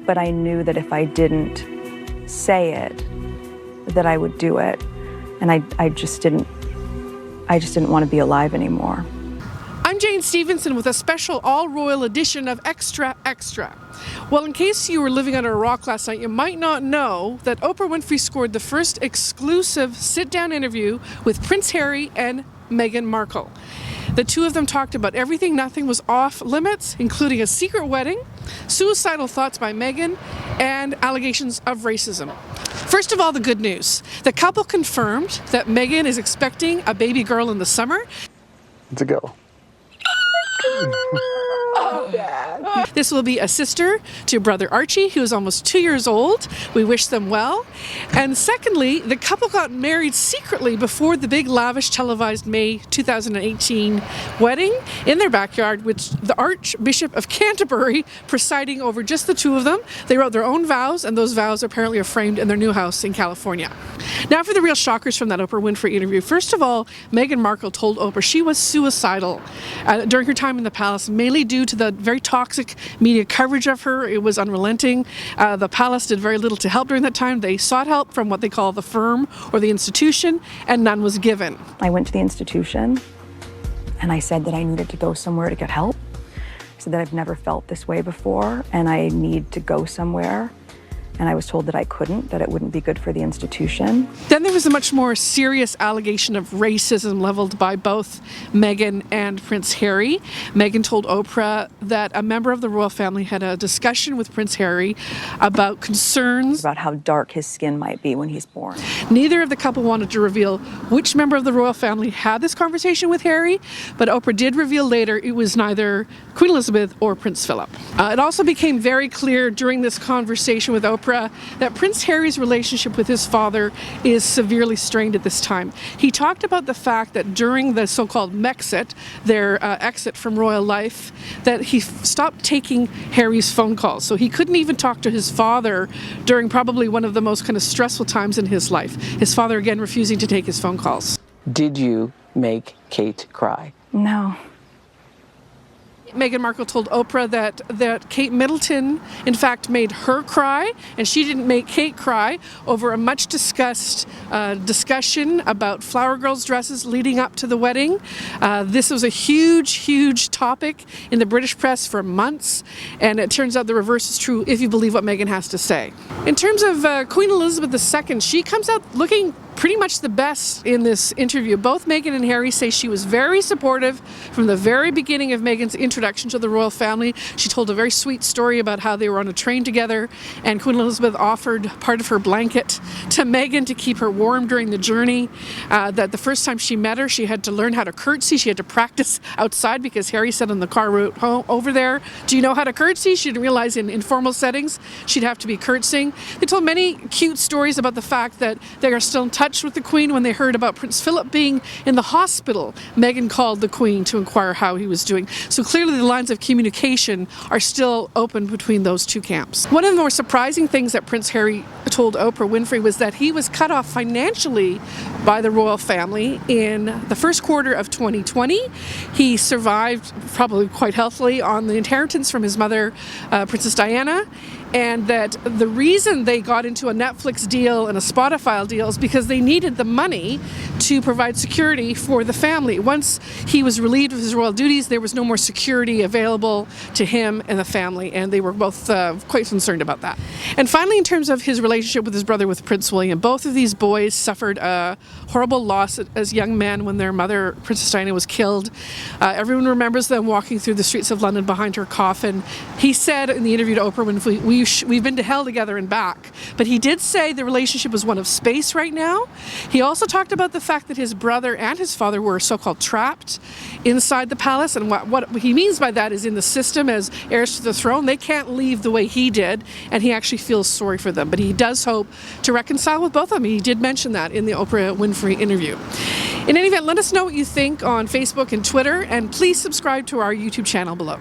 but I knew that if I didn't say it, that I would do it. And I just didn't want to be alive anymore. I'm Jane Stevenson with a special all-royal edition of Extra Extra. Well, in case you were living under a rock last night, you might not know that Oprah Winfrey scored the first exclusive sit-down interview with Prince Harry and Meghan Markle. The two of them talked about everything, nothing was off limits, including a secret wedding, suicidal thoughts by Meghan, and allegations of racism. First of all, the good news. The couple confirmed that Meghan is expecting a baby girl in the summer. To go. Oh, Dad. This will be a sister to brother Archie, who is almost 2 years old. We wish them well. And secondly, the couple got married secretly before the big lavish televised May 2018 wedding in their backyard, with the Archbishop of Canterbury presiding over just the two of them. They wrote their own vows, and those vows apparently are framed in their new house in California. Now for the real shockers from that Oprah Winfrey interview. First of all, Meghan Markle told Oprah she was suicidal during her time in the palace, mainly due to the very toxic media coverage of her. It was unrelenting. The palace did very little to help during that time. They sought help from what they call the firm or the institution, and none was given. I went to the institution and I said that I needed to go somewhere to get help. I said that I've never felt this way before and I need to go somewhere. And I was told that I couldn't, that it wouldn't be good for the institution. Then there was a much more serious allegation of racism leveled by both Meghan and Prince Harry. Meghan told Oprah that a member of the royal family had a discussion with Prince Harry about concerns About how dark his skin might be when he's born. Neither of the couple wanted to reveal which member of the royal family had this conversation with Harry, but Oprah did reveal later it was neither Queen Elizabeth or Prince Philip. It also became very clear during this conversation with Oprah that Prince Harry's relationship with his father is severely strained at this time. He talked about the fact that during the so-called Mexit, their exit from royal life, that he stopped taking Harry's phone calls. So he couldn't even talk to his father during probably one of the most kind of stressful times in his life. His father, again, refusing to take his phone calls. Did you make Kate cry? No. Meghan Markle told Oprah that Kate Middleton, in fact, made her cry, and she didn't make Kate cry over a much discussed discussion about flower girls' dresses leading up to the wedding. This was a huge, huge topic in the British press for months, and it turns out the reverse is true if you believe what Meghan has to say. In terms of Queen Elizabeth II, she comes out looking pretty much the best in this interview. Both Meghan and Harry say she was very supportive from the very beginning of Meghan's introduction to the royal family. She told a very sweet story about how they were on a train together and Queen Elizabeth offered part of her blanket to Meghan to keep her warm during the journey. That the first time she met her, she had to learn how to curtsy. She had to practice outside because Harry said on the car route home over there, "Do you know how to curtsy?" She didn't realize in informal settings she'd have to be curtsying. They told many cute stories about the fact that they are still in touch with the Queen. When they heard about Prince Philip being in the hospital, Meghan called the Queen to inquire how he was doing. So clearly the lines of communication are still open between those two camps. One of the more surprising things that Prince Harry told Oprah Winfrey was that he was cut off financially by the royal family in the first quarter of 2020. He survived probably quite healthily on the inheritance from his mother, Princess Diana, and that the reason they got into a Netflix deal and a Spotify deal is because they needed the money to provide security for the family. Once he was relieved of his royal duties, there was no more security available to him and the family, and they were both quite concerned about that. And finally, in terms of his relationship with his brother, with Prince William, both of these boys suffered a horrible loss as young men when their mother, Princess Diana, was killed. Everyone remembers them walking through the streets of London behind her coffin. He said in the interview to Oprah Winfrey, we've been to hell together and back. But he did say the relationship was one of space right now. He also talked about the fact that his brother and his father were so-called trapped inside the palace, and what he means by that is in the system as heirs to the throne. They can't leave the way he did, and he actually feels sorry for them. But he does hope to reconcile with both of them. He did mention that in the Oprah Winfrey interview. In any event, let us know what you think on Facebook and Twitter, and please subscribe to our YouTube channel below.